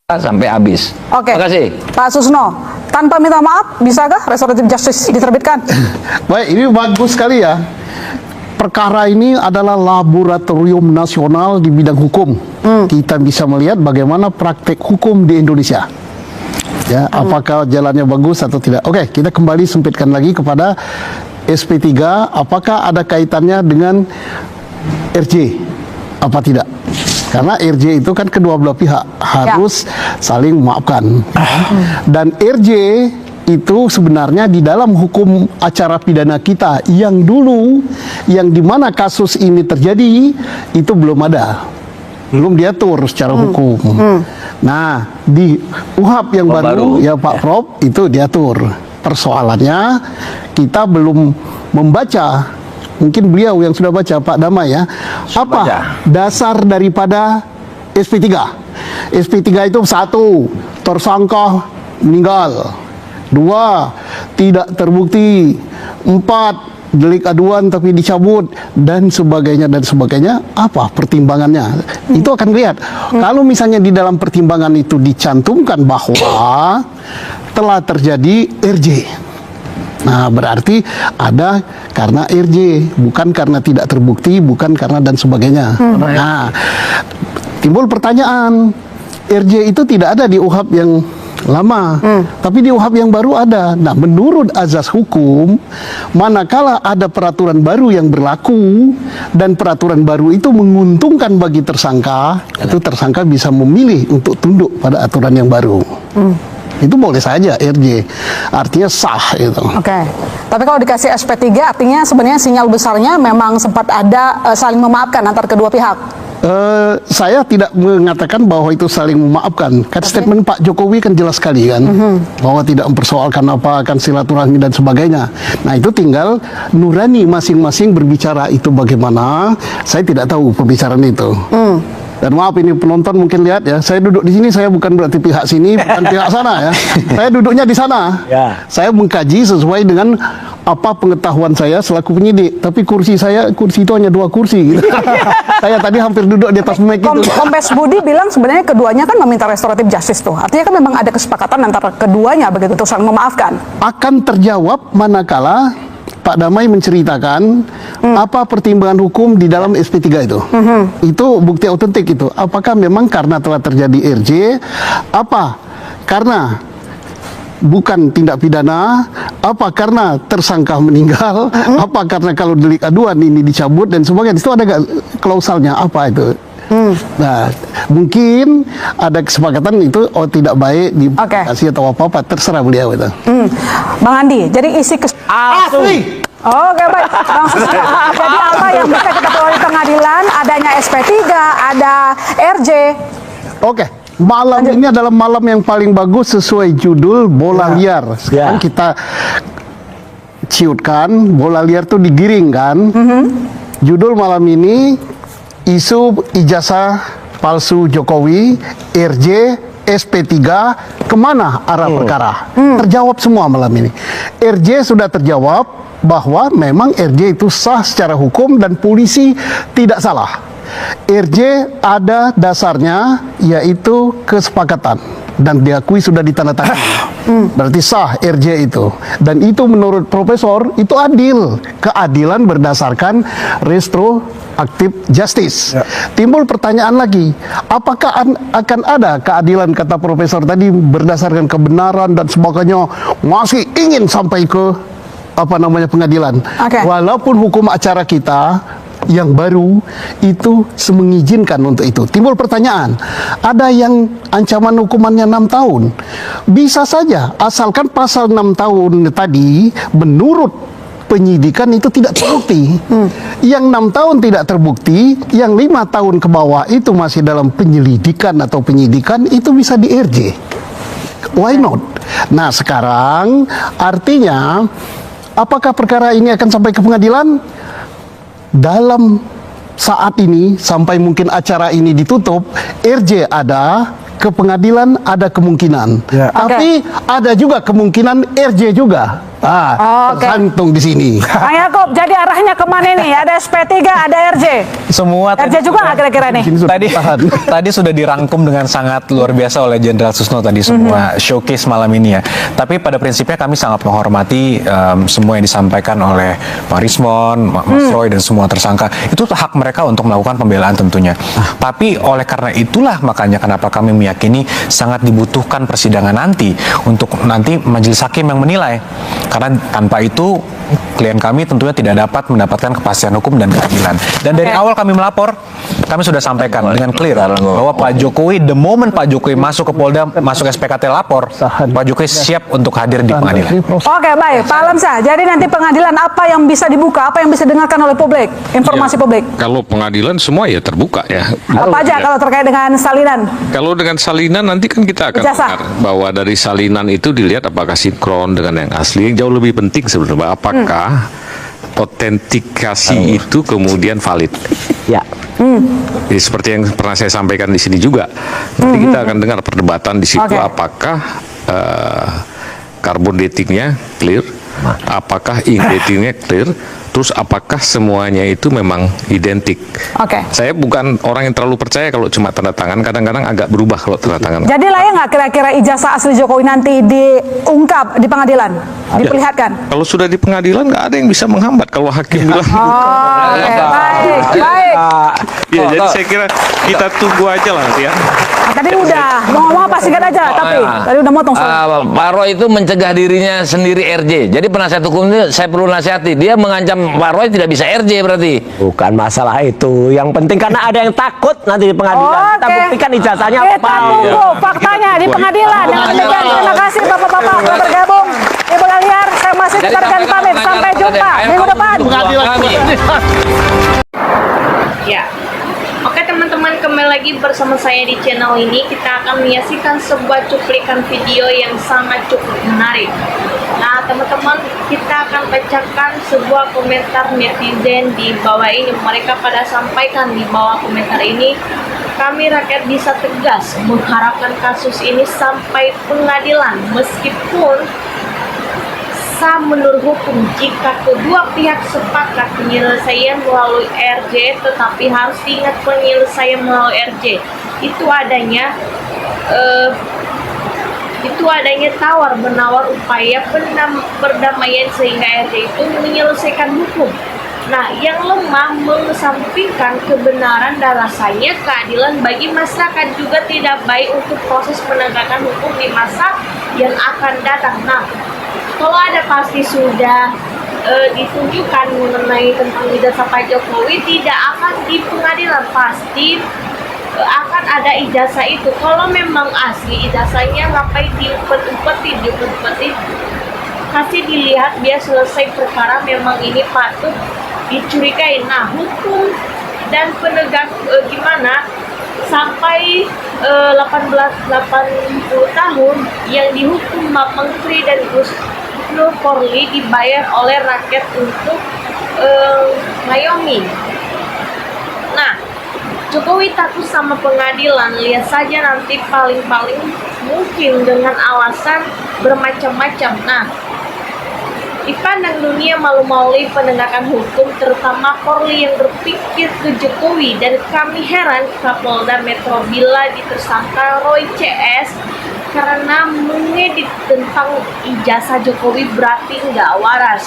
sampai habis. Oke. Terima kasih. Pak Susno, tanpa minta maaf, bisakah restoratif justice diterbitkan? Baik, ini bagus sekali ya. Perkara ini adalah laboratorium nasional di bidang hukum. Kita bisa melihat bagaimana praktek hukum di Indonesia. Ya, apakah jalannya bagus atau tidak? Oke, kita kembali sempitkan lagi kepada SP3. Apakah ada kaitannya dengan RJ? Apa tidak? Karena RJ itu kan kedua belah pihak harus saling memaafkan. Dan RJ itu sebenarnya di dalam hukum acara pidana kita yang dulu, yang dimana kasus ini terjadi, itu belum ada. Belum diatur secara hukum. Nah, di UHAP yang baru, ya Pak Prof, itu diatur. Persoalannya, kita belum membaca. Mungkin beliau yang sudah baca, Pak Damai ya. Apa dasar daripada SP3? SP3 itu 1, tersangka meninggal. 2, tidak terbukti. 4, delik aduan tapi dicabut, dan sebagainya dan sebagainya. Apa pertimbangannya? Itu akan lihat. Kalau misalnya di dalam pertimbangan itu dicantumkan bahwa telah terjadi RJ. Nah, berarti ada karena RJ, bukan karena tidak terbukti, bukan karena dan sebagainya. Nah, timbul pertanyaan, RJ itu tidak ada di UHAP yang lama, tapi di UHAP yang baru ada. Nah, menurut azas hukum, manakala ada peraturan baru yang berlaku dan peraturan baru itu menguntungkan bagi tersangka, itu tersangka bisa memilih untuk tunduk pada aturan yang baru. Itu boleh saja RJ, artinya sah itu. Oke. Tapi kalau dikasih SP3 artinya sebenarnya sinyal besarnya memang sempat ada saling memaafkan antar kedua pihak. Saya tidak mengatakan bahwa itu saling memaafkan. Kan statement Pak Jokowi kan jelas sekali kan, bahwa tidak mempersoalkan apa akan silaturahmi dan sebagainya. Nah, itu tinggal nurani masing-masing berbicara itu bagaimana. Saya tidak tahu pembicaraan itu. Dan maaf ini penonton mungkin lihat ya, saya duduk di sini, saya bukan berarti pihak sini, bukan pihak sana ya. Saya duduknya di sana. Saya mengkaji sesuai dengan apa pengetahuan saya selaku penyidik. Tapi kursi saya, kursi itu hanya 2 kursi. Gitu. Saya tadi hampir duduk di atas mic itu. Kombes Budi bilang sebenarnya keduanya kan meminta restoratif justice tuh. Artinya kan memang ada kesepakatan antara keduanya begitu untuk saling memaafkan. Akan terjawab manakala Pak Damai menceritakan apa pertimbangan hukum di dalam SP3 itu. Itu bukti autentik itu. Apakah memang karena telah terjadi RJ? Apa? Karena bukan tindak pidana? Apa karena tersangka meninggal? Apa karena kalau delik aduan ini dicabut dan sebagainya? Itu ada klausalnya apa itu? Nah, mungkin ada kesepakatan itu tidak baik dikasih atau apa-apa, terserah beliau itu. Bang Andi, jadi isi Asli. Oke, baik. Bang Susno, jadi apa yang bisa kita peroleh pengadilan? Adanya SP3, ada RJ. Oke. Malam ini adalah malam yang paling bagus sesuai judul Bola Liar. Sekarang kita ciutkan, bola liar itu digiring kan. Judul malam ini, isu ijazah palsu Jokowi, RJ, SP3, kemana arah perkara? Terjawab semua malam ini. RJ sudah terjawab bahwa memang RJ itu sah secara hukum dan polisi tidak salah. RJ ada dasarnya, yaitu kesepakatan dan diakui sudah ditandatangani. Berarti sah RJ itu. Dan itu menurut profesor itu adil. Keadilan berdasarkan retroaktif justice. Timbul pertanyaan lagi, apakah akan ada keadilan, kata profesor tadi, berdasarkan kebenaran dan sebagainya, masih ingin sampai ke pengadilan. Walaupun hukum acara kita yang baru itu mengizinkan untuk itu. Timbul pertanyaan, ada yang ancaman hukumannya 6 tahun. Bisa saja, asalkan pasal 6 tahun tadi menurut penyidikan itu tidak terbukti. Yang 6 tahun tidak terbukti, yang 5 tahun ke bawah itu masih dalam penyelidikan atau penyidikan, itu bisa di RJ. Why not? Nah, sekarang artinya apakah perkara ini akan sampai ke pengadilan? Dalam saat ini, sampai mungkin acara ini ditutup, RJ ada, ke pengadilan ada kemungkinan. Tapi ada juga kemungkinan RJ juga. Oke. tergantung di sini. Bang Yaakob, jadi arahnya kemana nih? Ada SP3, ada RJ. Semua RJ juga nggak kira-kira nih? tadi sudah dirangkum dengan sangat luar biasa oleh Jenderal Susno tadi semua showcase malam ini ya. Tapi pada prinsipnya kami sangat menghormati semua yang disampaikan oleh Pak Rismon, Mas Roy dan semua tersangka. Itu hak mereka untuk melakukan pembelaan tentunya. Tapi oleh karena itulah makanya kenapa kami meyakini sangat dibutuhkan persidangan nanti untuk nanti majelis hakim yang menilai. Karena tanpa itu klien kami tentunya tidak dapat mendapatkan kepastian hukum dan keadilan. Dan dari awal kami melapor, kami sudah sampaikan dengan clear bahwa Pak Jokowi, the moment Pak Jokowi masuk ke Polda, masuk SPKT lapor, Pak Jokowi siap untuk hadir di pengadilan. Oke, baik. Pak Alamsyah, jadi nanti pengadilan apa yang bisa dibuka, apa yang bisa didengarkan oleh publik, informasi publik? Kalau pengadilan semua ya terbuka ya. Apa aja kalau terkait dengan salinan? Kalau dengan salinan nanti kan kita akan Ijazah. dengar bahwa dari salinan itu dilihat apakah sinkron dengan yang asli. Yang jauh lebih penting sebenarnya apakah otentikasi itu kemudian valid. Ya. Jadi seperti yang pernah saya sampaikan di sini juga. Nanti kita akan dengar perdebatan di situ apakah carbon datingnya clear, apakah ink datingnya clear, terus apakah semuanya itu memang identik. Oke. Saya bukan orang yang terlalu percaya kalau cuma tanda tangan, kadang-kadang agak berubah kalau tanda tangan. Jadi layak nggak kira-kira ijazah asli Jokowi nanti diungkap di pengadilan, diperlihatkan? Kalau sudah di pengadilan nggak ada yang bisa menghambat kalau hakim bilang. Oke, baik, baik. Ya, jadi saya kira kita tunggu aja lah nanti ya. Nah, tadi udah mau ngomong apa singkat aja, tapi tadi udah motong soalnya. Pak Roy itu mencegah dirinya sendiri RJ. Jadi penasihat hukum itu saya perlu nasihati. Dia mengancam Pak Roy tidak bisa RJ berarti. Bukan masalah itu. Yang penting karena ada yang takut nanti di pengadilan. Kita buktikan ijazahnya Kita apa. tunggu faktanya di pengadilan. Dengan demikian, terima kasih Bapak-Bapak telah bergabung di Bola Liar. Saya masih Tegarkan pamit. Sampai jumpa minggu depan. Ya, oke teman-teman, kembali lagi bersama saya di channel ini. Kita akan menyaksikan sebuah cuplikan video yang sangat cukup menarik. Nah teman-teman, kita akan bacakan sebuah komentar netizen di bawah ini. Mereka pada sampaikan di bawah komentar ini, kami rakyat bisa tegas mengharapkan kasus ini sampai pengadilan meskipun menurut hukum jika kedua pihak sepakat penyelesaian melalui RJ, tetapi harus diingat penyelesaian melalui RJ itu adanya tawar menawar upaya perdamaian sehingga RJ itu menyelesaikan hukum. Nah, yang lemah mengesampingkan kebenaran dan rasanya keadilan bagi masyarakat juga tidak baik untuk proses penegakan hukum di masa yang akan datang. Nah, kalau ada pasti sudah ditunjukkan mengenai tentang ijazah Pak Jokowi, tidak akan di pengadilan, pasti akan ada ijazah itu. Kalau memang asli ijazahnya, ngapain diumpet-umpetin, kasih dilihat biar selesai perkara. Memang ini patut dicurigai. Nah, hukum dan penegak gimana sampai 80 tahun yang dihukum Menteri dan Gus Nur Polri dibayar oleh rakyat untuk ngayomi. Nah, Jokowi takut sama pengadilan. Lihat saja nanti paling-paling mungkin dengan alasan bermacam-macam. Nah, dipandang dunia malu-malu penegakan hukum, terutama Polri yang berpikir ke Jokowi. Dan kami heran Kapolda Metro bila ditersangka Roy CS karena mengedit tentang ijazah Jokowi berarti nggak waras.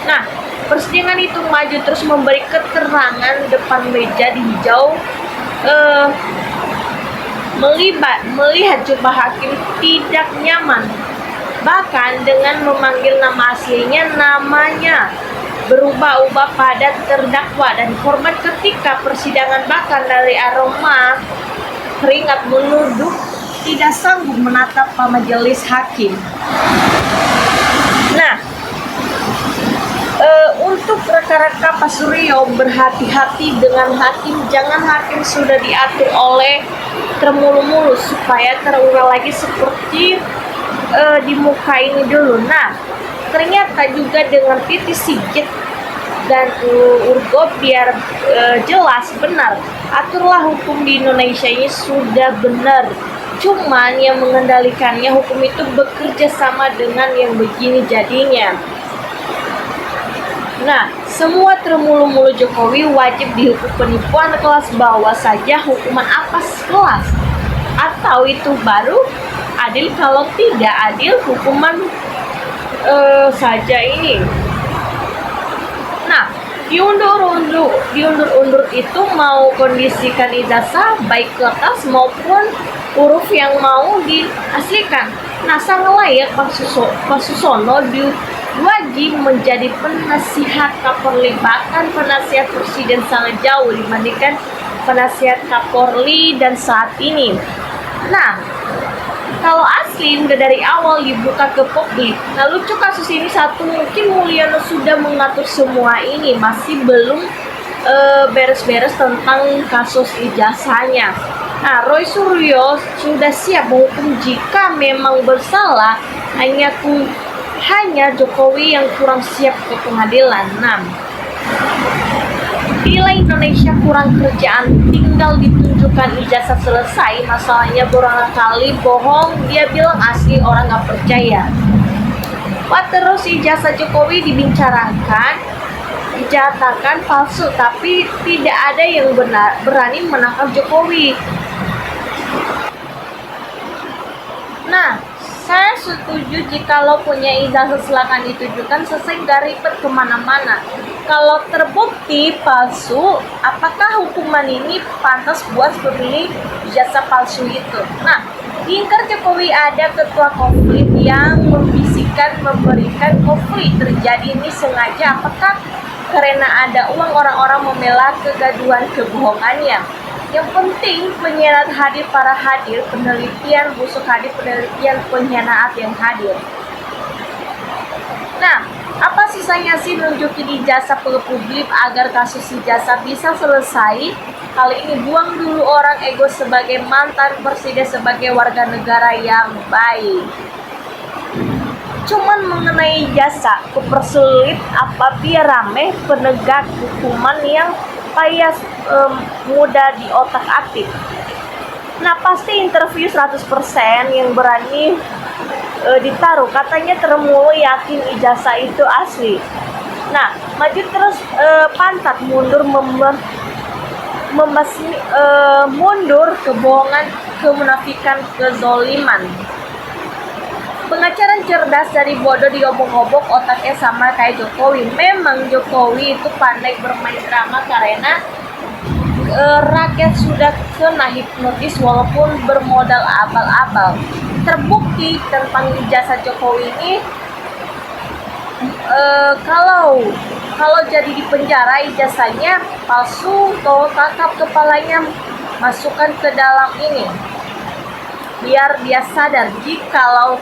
Nah, persidangan itu maju terus memberi keterangan depan meja hijau, melihat jubah hakim tidak nyaman. Bahkan dengan memanggil nama aslinya, namanya berubah-ubah pada terdakwa dan korban ketika persidangan. Bahkan dari aroma keringat menuduh tidak sanggup menatap majelis hakim. Nah, untuk rekan-rekan Pak Suryo, berhati-hati dengan hakim. Jangan hakim sudah diatur oleh termulu-mulu supaya terulang lagi seperti di muka ini dulu. Nah, ternyata juga dengan titik sigit dan urgo biar jelas benar. Aturlah hukum di Indonesia ini sudah benar. Cuman yang mengendalikannya hukum itu bekerja sama dengan yang begini jadinya. Nah, semua termulu-mulu Jokowi wajib dihukum penipuan kelas bawah saja, hukuman apas kelas. Atau itu baru adil, kalau tidak adil hukuman saja ini. Nah, diundur-undur itu mau kondisikan ijazah baik kertas maupun huruf yang mau diaslikan. Nah, sang layak Pak Susono wajib menjadi penasihat Kapolri, bahkan penasihat Presiden sangat jauh dibandingkan penasihat Kapolri dan saat ini. Nah, kalau asli udah dari awal dibuka ke publik. Nah, lucu kasus ini satu, mungkin Mulyono sudah mengatur semua ini, masih belum beres-beres tentang kasus ijazahnya. Nah, Roy Suryo sudah siap menghukum jika memang bersalah, hanya Jokowi yang kurang siap ke pengadilan. Nah, bila Indonesia kurang kerjaan, tinggal ditunjukkan ijazah selesai. Masalahnya barangkali bohong, dia bilang asli, orang nggak percaya. Wah, terus ijazah Jokowi dibicarakan, dijatakan palsu, tapi tidak ada yang berani menangkap Jokowi. Nah, saya setuju jikalau punya ijazah silakan ditujukan, selesai, gak ribet kemana-mana. Kalau terbukti palsu, apakah hukuman ini pantas buat pemilik ijazah palsu itu? Nah, di Ingkar Jokowi ada ketua konflik yang membisikkan memberikan konflik terjadi ini sengaja. Apakah karena ada uang orang-orang membela kegaduhan kebohongannya? Yang penting pengkhianat hadir, para hadir, penelitian busuk hadir, penelitian pengkhianat yang hadir. Nah, apa sisanya sih nunjukin ijazah ke publik agar kasus ijazah bisa selesai? Kali ini buang dulu orang ego sebagai mantan presiden, sebagai warga negara yang baik. Cuman mengenai ijazah, kupersulit apabila rame penegak hukuman yang payah mudah di otak atik. Nah, pasti interview 100% yang berani ditaruh, katanya termulu yakin ijazah itu asli. Nah, maju terus pantat mundur mundur kebohongan, kemunafikan, kezoliman. Pengacara cerdas dari bodoh diobok-obok, otaknya sama kayak Jokowi. Memang Jokowi itu pandai bermain drama karena rakyat sudah kena hipnotis walaupun bermodal abal-abal. Terbukti tentang ijazah Jokowi ini, kalau jadi di penjara ijazahnya palsu, kalau tangkap kepalanya masukkan ke dalam ini, biar dia sadar jikalau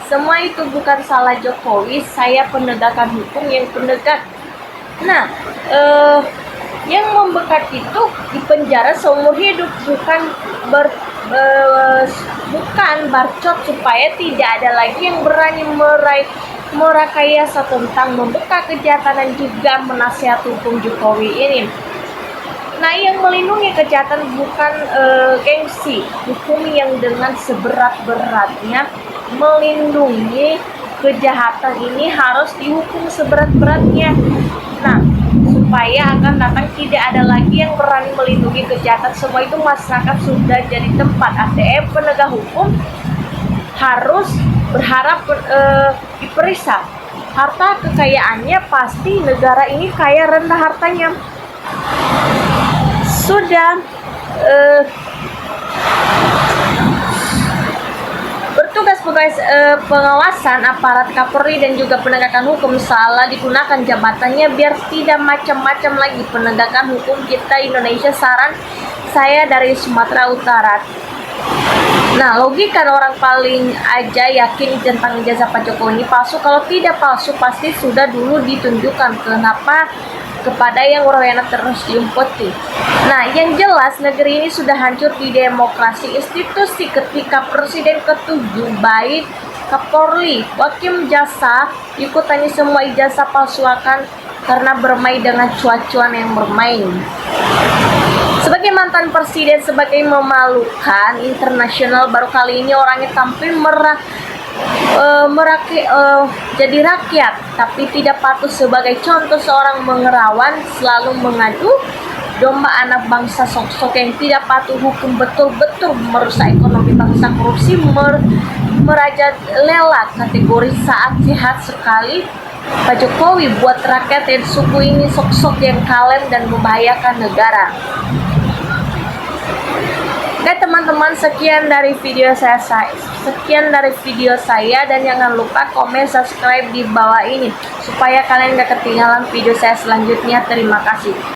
semua itu bukan salah Jokowi, saya penegakan hukum yang penegak. Nah, yang membekat itu di penjara seumur hidup, bukan barcot, supaya tidak ada lagi yang berani merekayasa tentang membuka kejahatan dan juga menasihat hukum Jokowi ini. Nah, yang melindungi kejahatan bukan gengsi, hukum yang dengan seberat-beratnya melindungi kejahatan ini harus dihukum seberat-beratnya. Nah, supaya akan datang tidak ada lagi yang berani melindungi kejahatan. Semua itu masyarakat sudah jadi tempat ATM penegak hukum harus berharap diperiksa harta kekayaannya. Pasti negara ini kaya rendah hartanya. Sudah bertugas pengawasan aparat Kapolri dan juga penegakan hukum salah digunakan jabatannya biar tidak macam-macam lagi penegakan hukum kita Indonesia. Saran saya dari Sumatera Utara. Nah, logika orang paling aja yakin tentang ijazah Pak Jokowi ini palsu. Kalau tidak palsu pasti sudah dulu ditunjukkan. Kenapa kepada yang Royana terus diumpeti? Nah, yang jelas negeri ini sudah hancur di demokrasi institusi ketika Presiden ke-7 baik Kapolri, Wakim Jasa ikutannya semua ijazah palsuakan karena bermain dengan cuan-cuan yang bermain. Sebagai mantan presiden, sebagai memalukan internasional, baru kali ini orangnya tampil jadi rakyat, tapi tidak patuh sebagai contoh seorang mengerawan, selalu mengadu domba anak bangsa, sok-sok yang tidak patuh hukum, betul-betul merusak ekonomi bangsa, korupsi merajalela, kategori saat sehat sekali Pak Jokowi buat rakyat dan suku ini, sok-sok yang kalem dan membahayakan negara. Oke teman-teman, sekian dari video saya dan jangan lupa komen, subscribe di bawah ini supaya kalian gak ketinggalan video saya selanjutnya. Terima kasih.